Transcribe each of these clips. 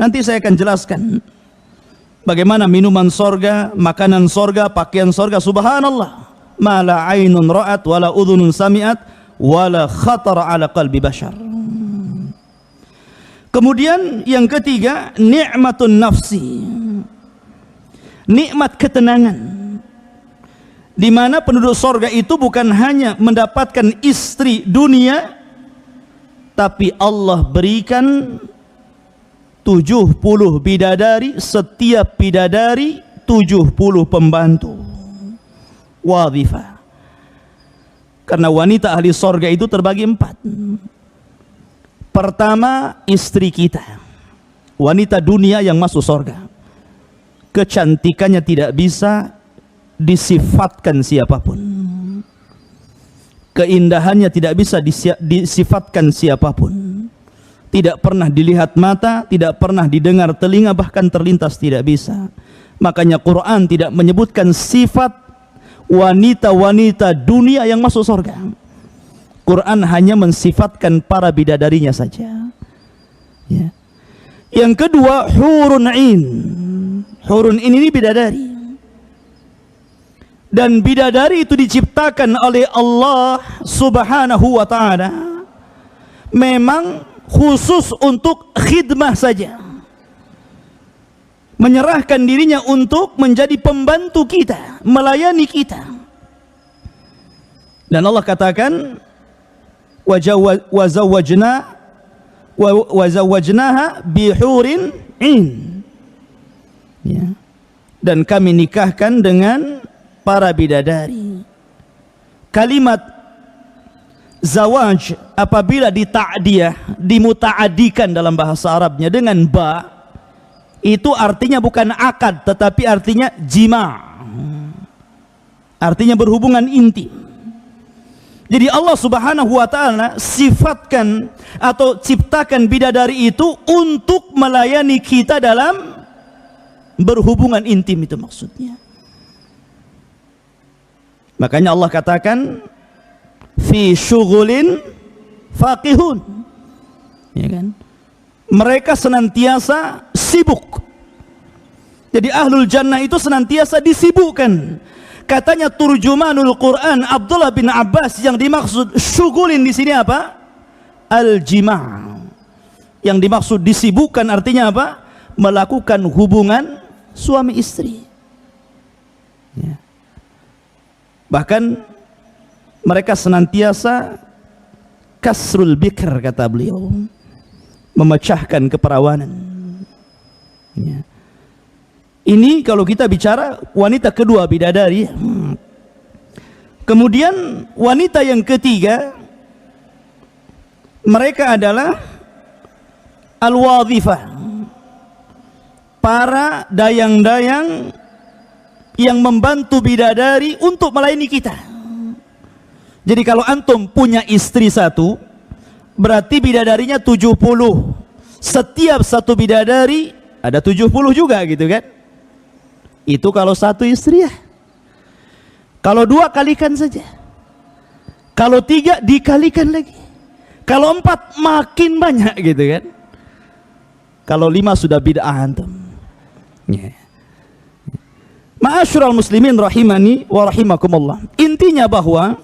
Nanti saya akan jelaskan bagaimana minuman sorga, makanan sorga, pakaian sorga. Subhanallah, ma la ainun ra'at wala udhunun sami'at wala khatara ala qalbi bashar. Kemudian yang ketiga, ni'matun nafsi, nikmat ketenangan, di mana penduduk sorga itu bukan hanya mendapatkan istri dunia, tapi Allah berikan 70 bidadari, setiap bidadari 70 pembantu wadhifah. Karena wanita ahli sorga itu terbagi 4. Pertama, istri kita, wanita dunia yang masuk sorga. Kecantikannya tidak bisa disifatkan siapapun, keindahannya tidak bisa disifatkan siapapun, tidak pernah dilihat mata, tidak pernah didengar telinga, bahkan terlintas tidak bisa. Makanya Quran tidak menyebutkan sifat wanita-wanita dunia yang masuk surga. Quran hanya mensifatkan para bidadarinya saja. Ya. Yang kedua, hurun ain. Hurun ain ini bidadari. Dan bidadari itu diciptakan oleh Allah Subhanahu wa ta'ala memang khusus untuk khidmah saja, menyerahkan dirinya untuk menjadi pembantu kita, melayani kita. Dan Allah katakan wazawwajnaha bihurin in, ya. Dan kami nikahkan dengan para bidadari. Kalimat zawaj apabila dita'diyah, dimuta'adikan dalam bahasa Arabnya dengan ba, itu artinya bukan akad, tetapi artinya jima', artinya berhubungan intim. Jadi Allah Subhanahu wa ta'ala sifatkan atau ciptakan bidadari itu untuk melayani kita dalam berhubungan intim, itu maksudnya. Makanya Allah katakan fi syughulin faqihun, ya kan? Mereka senantiasa sibuk. Jadi ahlul jannah itu senantiasa disibukkan. Katanya turjumanul Quran Abdullah bin Abbas, yang dimaksud syughulin di sini apa? Al-jima'. Yang dimaksud disibukkan artinya apa? Melakukan hubungan suami istri. Ya. Bahkan mereka senantiasa kasrul bikr, kata beliau, memecahkan keperawanan. Ya. Ini kalau kita bicara wanita kedua, bidadari. Kemudian wanita yang ketiga, mereka adalah al-wadhifah, para dayang-dayang yang membantu bidadari untuk melayani kita. Jadi kalau antum punya istri satu, berarti bidadarinya 70. Setiap satu bidadari ada 70 juga, gitu kan? Itu kalau satu istri ya. Kalau 2 kalikan saja. Kalau 3 dikalikan lagi. Kalau 4 makin banyak, gitu kan? Kalau 5 sudah bid'ah antum. Ya. Ma'asyiral muslimin rahimani wa rahimakumullah. Intinya bahwa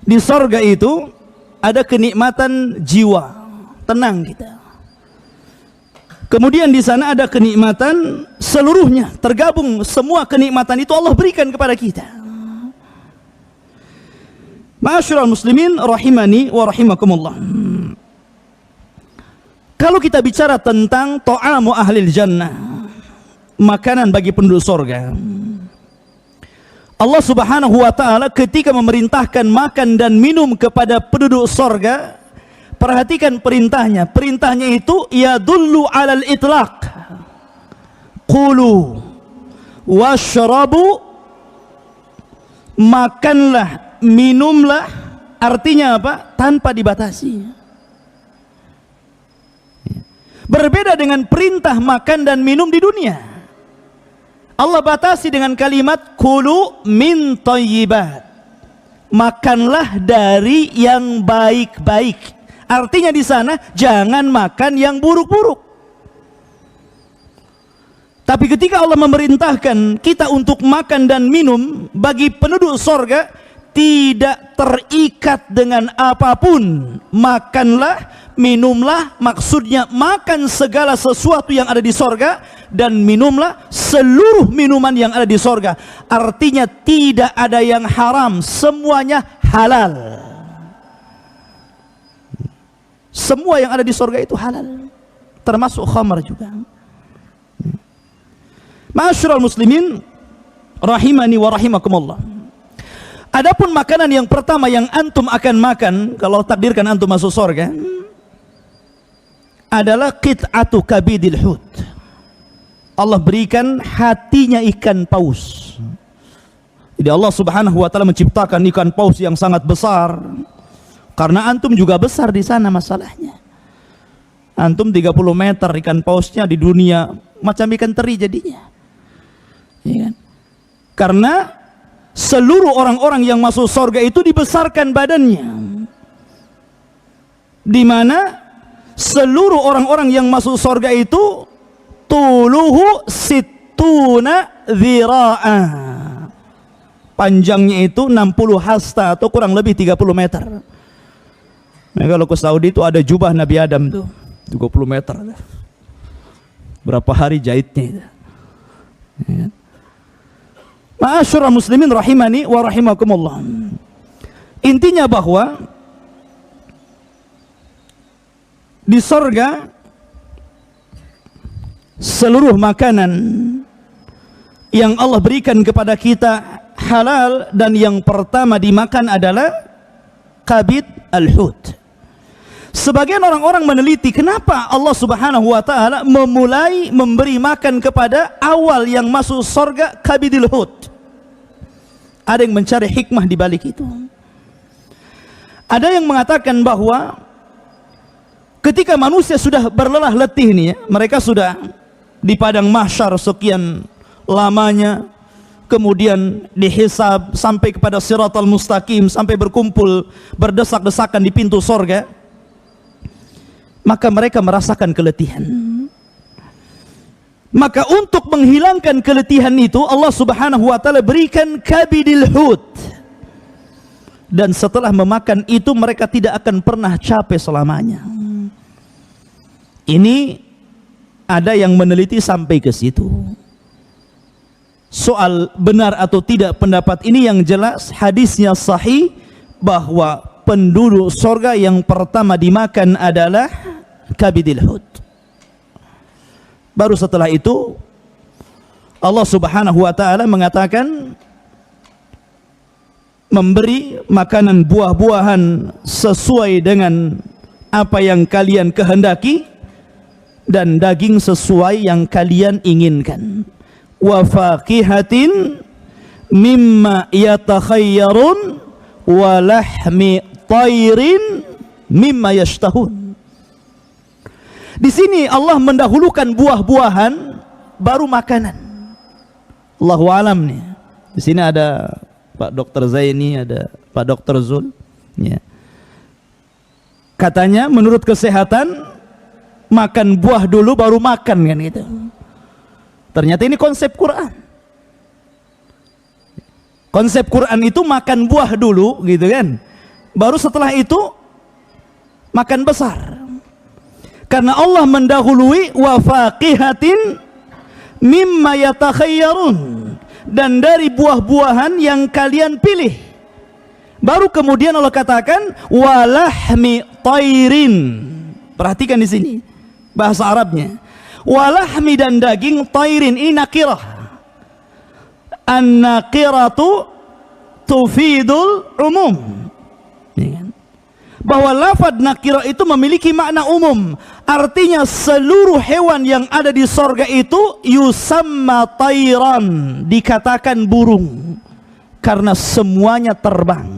di sorga itu ada kenikmatan jiwa, tenang kita. Kemudian di sana ada kenikmatan seluruhnya, tergabung semua kenikmatan itu Allah berikan kepada kita. Ma'asyiral muslimin rahimani wa rahimakumullah. Kalau kita bicara tentang ta'amu ahlil jannah, makanan bagi penduduk surga, Allah Subhanahu wa ta'ala ketika memerintahkan makan dan minum kepada penduduk surga, perhatikan perintahnya. Perintahnya itu yadullu alal itlaq. Qulu washrabu, makanlah, minumlah, artinya apa? Tanpa dibatasi. Berbeda dengan perintah makan dan minum di dunia. Allah batasi dengan kalimat kulu min thayyibat, makanlah dari yang baik-baik. Artinya di sana jangan makan yang buruk-buruk. Tapi ketika Allah memerintahkan kita untuk makan dan minum, bagi penduduk sorga tidak terikat dengan apapun. Makanlah, minumlah, maksudnya makan segala sesuatu yang ada di sorga, dan minumlah seluruh minuman yang ada di sorga. Artinya tidak ada yang haram, semuanya halal. Semua yang ada di sorga itu halal, termasuk khamar juga. Ma'asyiral muslimin rahimani wa rahimakumullah. Adapun makanan yang pertama yang antum akan makan kalau takdirkan antum masuk surga adalah qit'atu kabidil hut. Allah berikan hatinya ikan paus. Jadi Allah Subhanahu wa taala menciptakan ikan paus yang sangat besar. Karena antum juga besar di sana masalahnya. Antum 30 meter, ikan pausnya di dunia macam ikan teri jadinya. Ya kan? Karena seluruh orang-orang yang masuk surga itu dibesarkan badannya, di mana seluruh orang-orang yang masuk surga itu tuluhu sittuna dhira'a, panjangnya itu 60 hasta atau kurang lebih 30 meter. Nah, kalau ke Saudi itu ada jubah Nabi Adam tuh 30 meter. Berapa hari jahitnya? Ya. Ma'asyiral muslimin rahimani wa rahimakumullah. Intinya bahwa di sorga seluruh makanan yang Allah berikan kepada kita halal, dan yang pertama dimakan adalah kabid al-hut. Sebagian orang-orang meneliti kenapa Allah Subhanahu wa taala memulai memberi makan kepada awal yang masuk surga kabidil hut. Ada yang mencari hikmah di balik itu. Ada yang mengatakan bahwa ketika manusia sudah berlelah letih nih ya, mereka sudah di padang mahsyar sekian lamanya, kemudian dihisab sampai kepada siratal mustaqim, sampai berkumpul berdesak-desakan di pintu surga, maka mereka merasakan keletihan. Maka untuk menghilangkan keletihan itu Allah Subhanahu wa taala berikan kabidil hut. Dan setelah memakan itu mereka tidak akan pernah capek selamanya. Ini ada yang meneliti sampai ke situ. Soal benar atau tidak pendapat ini, yang jelas hadisnya sahih bahwa penduduk surga yang pertama dimakan adalah kabidil hut. Baru setelah itu Allah Subhanahu wa taala mengatakan memberi makanan buah-buahan sesuai dengan apa yang kalian kehendaki, dan daging sesuai yang kalian inginkan. Wa faqihatin mimma yatakhayyarun wa lahmi tayrin mimma yashtahun. Di sini Allah mendahulukan buah-buahan baru makanan. Allahu alam nih. Di sini ada Pak Dr. Zaini, ada Pak Dr. Zul. Ya. Katanya menurut kesehatan makan buah dulu baru makan kan gitu. Ternyata ini konsep Quran. Konsep Quran itu makan buah dulu gitu kan. Baru setelah itu makan besar. Karena Allah mendahului wa faqihatin mimma yatakhayyarun, dan dari buah-buahan yang kalian pilih. Baru kemudian Allah katakan walahmi tairin. Perhatikan di sini bahasa Arabnya. Walahmi, dan daging, tairin ini nakirah. An-nakiratu tufidul umum. Bahwa lafad nakirah itu memiliki makna umum. Artinya seluruh hewan yang ada di sorga itu yusamma tairan, dikatakan burung, karena semuanya terbang.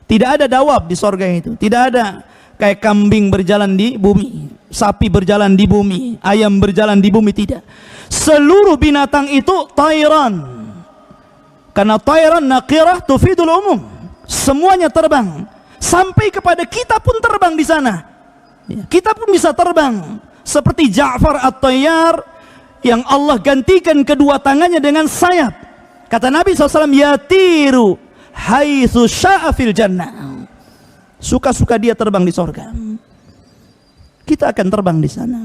Tidak ada dawab di sorga itu. Tidak ada kayak kambing berjalan di bumi, sapi berjalan di bumi, ayam berjalan di bumi. Tidak. Seluruh binatang itu tairan, karena tairan nakirah tufidul umum. Semuanya terbang. Sampai kepada kita pun terbang di sana. Kita pun bisa terbang. Seperti Ja'far At-Tayyar yang Allah gantikan kedua tangannya dengan sayap. Kata Nabi SAW, yatiru haitsu sya'a fil jannah. Suka-suka dia terbang di sorga. Kita akan terbang di sana.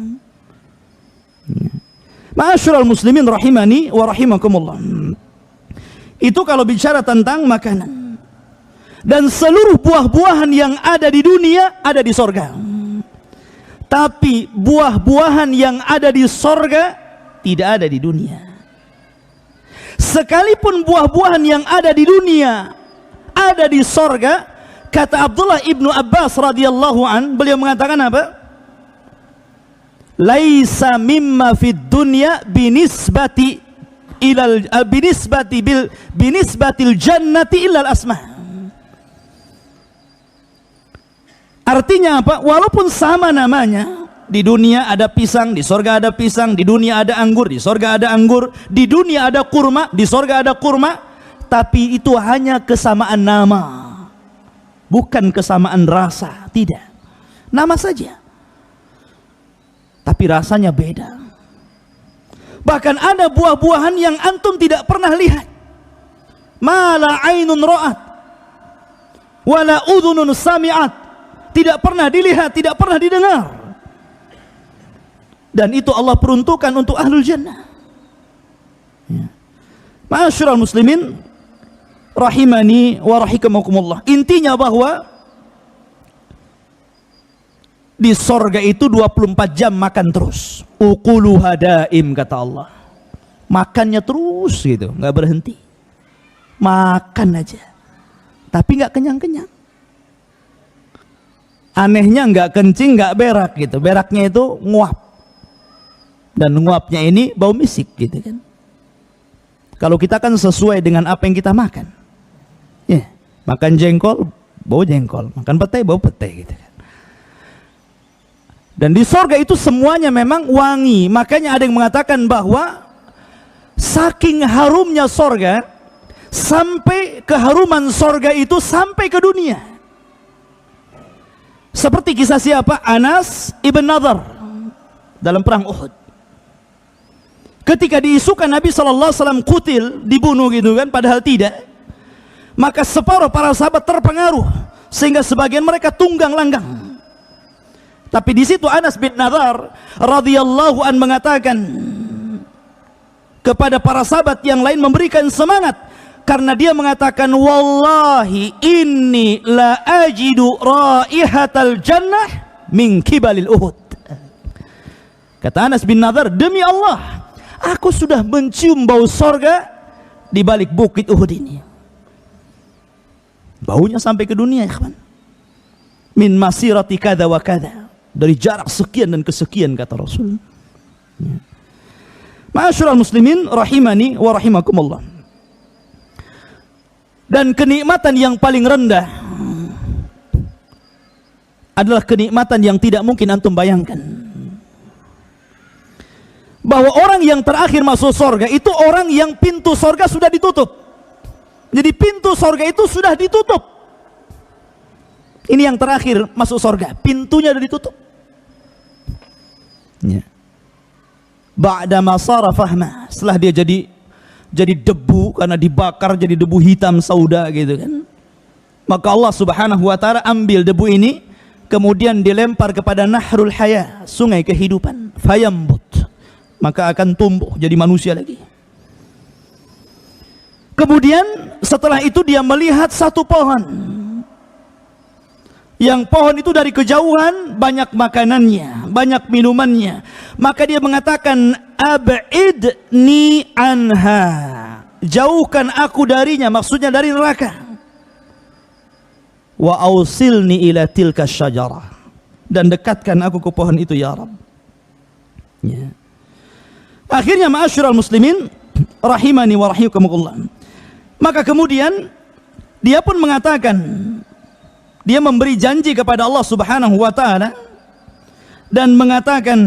Ma'asyiral muslimin rahimani wa rahimakumullah. Itu kalau bicara tentang makanan. Dan seluruh buah-buahan yang ada di dunia ada di sorga. Tapi buah-buahan yang ada di sorga tidak ada di dunia. Sekalipun buah-buahan yang ada di dunia ada di sorga, kata Abdullah ibnu Abbas radhiyallahu an, beliau mengatakan apa? Laisa mimma fid dunya binisbati ilal binisbatil jannati illal asma. Artinya apa? Walaupun sama namanya, di dunia ada pisang, di sorga ada pisang, di dunia ada anggur, di sorga ada anggur, di dunia ada kurma, di sorga ada kurma, tapi itu hanya kesamaan nama, bukan kesamaan rasa. Tidak, nama saja, tapi rasanya beda. Bahkan ada buah-buahan yang antum tidak pernah lihat. Ma la ainun ra'at wala udhunun sami'at. Tidak pernah dilihat, tidak pernah didengar. Dan itu Allah peruntukkan untuk ahlul jannah. Ma'asyiral muslimin rahimani wa rahimakumullah. Intinya bahwa di sorga itu 24 jam makan terus. Ukuluha daim, kata Allah. Makannya terus gitu, nggak berhenti. Makan aja. Tapi nggak kenyang-kenyang. Anehnya nggak kencing, nggak berak gitu. Beraknya itu nguap. Dan nguapnya ini bau misik gitu kan. Kalau kita kan sesuai dengan apa yang kita makan. Ya, makan jengkol, bau jengkol. Makan petai, bau petai gitu kan. Dan di sorga itu semuanya memang wangi. Makanya ada yang mengatakan bahwa saking harumnya sorga, sampai keharuman sorga itu sampai ke dunia. Seperti kisah siapa? Anas ibn Nadhr dalam perang Uhud. Ketika diisukan Nabi SAW kutil, dibunuh gitu kan, padahal tidak. Maka separuh para sahabat terpengaruh sehingga sebagian mereka tunggang langgang. Tapi di situ Anas bin Nadhr radhiyallahu an mengatakan kepada para sahabat yang lain, memberikan semangat. Karena dia mengatakan, wallahi inni la ajidu raihatal jannah min kibalil Uhud. Kata Anas bin Nadhr, demi Allah, aku sudah mencium bau sorga di balik bukit Uhud ini. Baunya sampai ke dunia, ya kawan. Min masirati kada wa kada, dari jarak sekian dan kesekian, kata Rasul. Ma'asyiral muslimin rahimani wa rahimakumullah. Dan kenikmatan yang paling rendah adalah kenikmatan yang tidak mungkin antum bayangkan. Bahwa orang yang terakhir masuk sorga itu orang yang pintu sorga sudah ditutup. Jadi pintu sorga itu sudah ditutup. Ini yang terakhir masuk sorga, pintunya sudah ditutup. Ba'da ma sara fahma, setelah dia jadi debu karena dibakar jadi debu hitam sauda gitu kan. Maka Allah Subhanahu wa taala ambil debu ini kemudian dilempar kepada nahrul haya, sungai kehidupan, fayambut, maka akan tumbuh jadi manusia lagi. Kemudian setelah itu dia melihat satu pohon, yang pohon itu dari kejauhan banyak makanannya, banyak minumannya. Maka dia mengatakan, ab'idni anha, jauhkan aku darinya, maksudnya dari neraka. Wa ausilni ila tilka syajarah, dan dekatkan aku ke pohon itu ya Rabb. Ya. Akhirnya ma'asyiral muslimin rahimani wa rahimakumullah. Maka kemudian dia pun mengatakan, dia memberi janji kepada Allah Subhanahu wa taala dan mengatakan,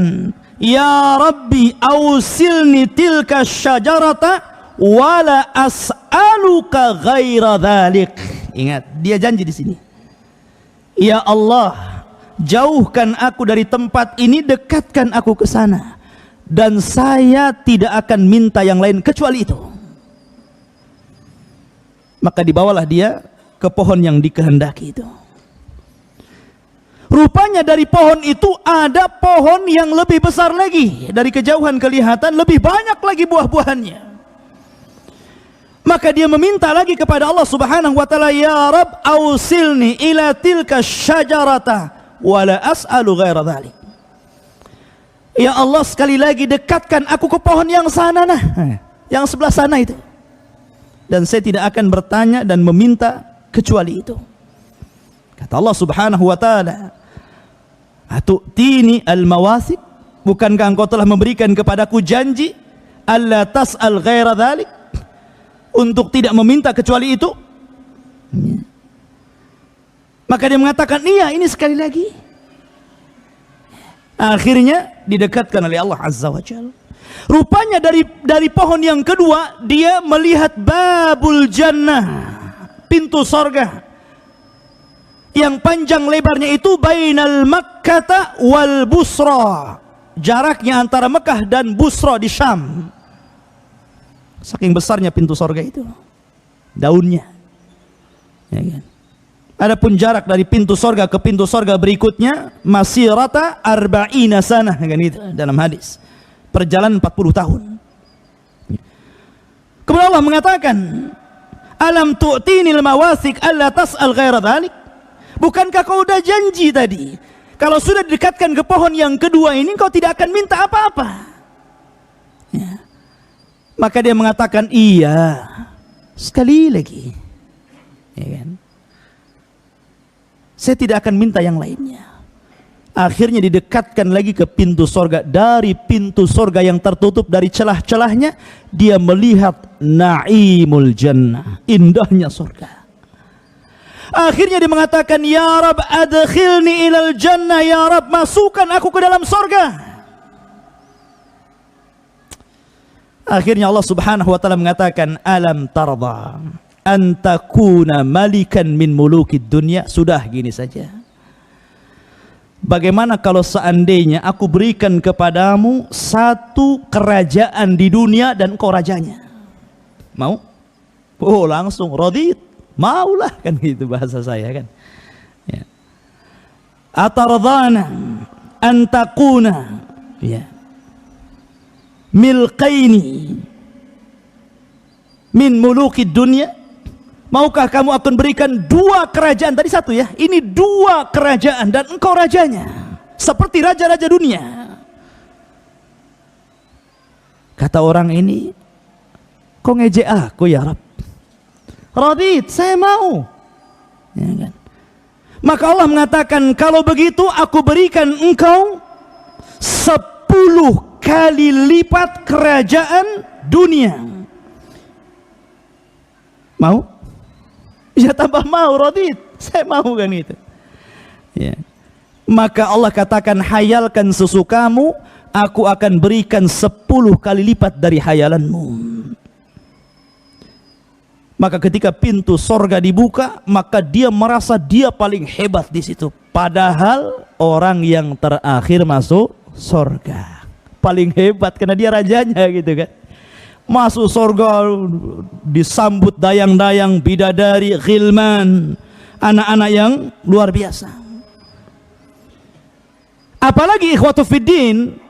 ya Rabbi ausilni tilka syajarata wala as'aluka ghaira dhalik. Ingat, dia janji di sini. Ya Allah, jauhkan aku dari tempat ini, dekatkan aku ke sana, dan saya tidak akan minta yang lain kecuali itu. Maka dibawalah dia ke pohon yang dikehendaki itu. Rupanya dari pohon itu ada pohon yang lebih besar lagi. Dari kejauhan kelihatan lebih banyak lagi buah-buahannya. Maka dia meminta lagi kepada Allah Subhanahu wa taala, "Ya Rabb, ausilni ila tilka syajarata wa la as'alu ghaira dzalik." Ya Allah, sekali lagi dekatkan aku ke pohon yang sana nah, yang sebelah sana itu. Dan saya tidak akan bertanya dan meminta kecuali itu. Kata Allah Subhanahu wa taala, "Atu'tini al-mawasik? Bukankah engkau telah memberikan kepadaku janji alla tas'al ghaira dzalik? Untuk tidak meminta kecuali itu?" Maka dia mengatakan, "Iya, ini sekali lagi." Akhirnya didekatkan oleh Allah Azza wa Jalla. Rupanya dari pohon yang kedua dia melihat babul jannah, pintu sorga, yang panjang lebarnya itu bainal Makkah wal Busra, jaraknya antara Mekah dan Busra di Syam. Saking besarnya pintu sorga itu, daunnya, ya kan? Adapun jarak dari pintu sorga ke pintu sorga berikutnya masirata arba'ina sanah, kan itu dalam hadis, perjalanan 40 tahun. Kemudian Allah mengatakan, "Alam tu'tinil mawasik alla tas'al ghaira dzalik?" Bukankah kau udah janji tadi, kalau sudah didekatkan ke pohon yang kedua ini kau tidak akan minta apa-apa? Ya. Maka dia mengatakan, "Iya, sekali lagi, ya kan? Saya tidak akan minta yang lainnya." Akhirnya didekatkan lagi ke pintu sorga. Dari pintu sorga yang tertutup dari celah-celahnya, dia melihat na'imul jannah, indahnya sorga. Akhirnya dia mengatakan, "Ya Rabb, adkhilni ilal jannah, ya Rabb, masukkan aku ke dalam sorga." Akhirnya Allah Subhanahu wa taala mengatakan, "Alam tarda an takuna malikan min mulukid dunya?" Sudah gini saja. Bagaimana kalau seandainya aku berikan kepadamu satu kerajaan di dunia dan kau rajanya? Mau? Oh, langsung radit. Maulah, kan gitu bahasa saya kan. Ya. Atardana an takuna, ya, milqaini min mulukid dunya? Maukah kamu akan berikan dua kerajaan? Tadi satu ya, ini dua kerajaan dan engkau rajanya, seperti raja-raja dunia. Kata orang ini, kau ngejek aku ya Rabb? Radit, saya mau, ya kan? Maka Allah mengatakan, kalau begitu aku berikan engkau 10 kali lipat kerajaan dunia. Mau? Ya tambah mau, Radit, saya mau, kan itu. Ya. Maka Allah katakan, hayalkan sesukamu, aku akan berikan 10 kali lipat dari hayalanmu. Maka ketika pintu sorga dibuka, maka dia merasa dia paling hebat di situ. Padahal orang yang terakhir masuk sorga paling hebat karena dia rajanya, gitu kan. Masuk sorga disambut dayang-dayang, bidadari, ghilman, anak-anak yang luar biasa. Apalagi ikhwatu fiddin,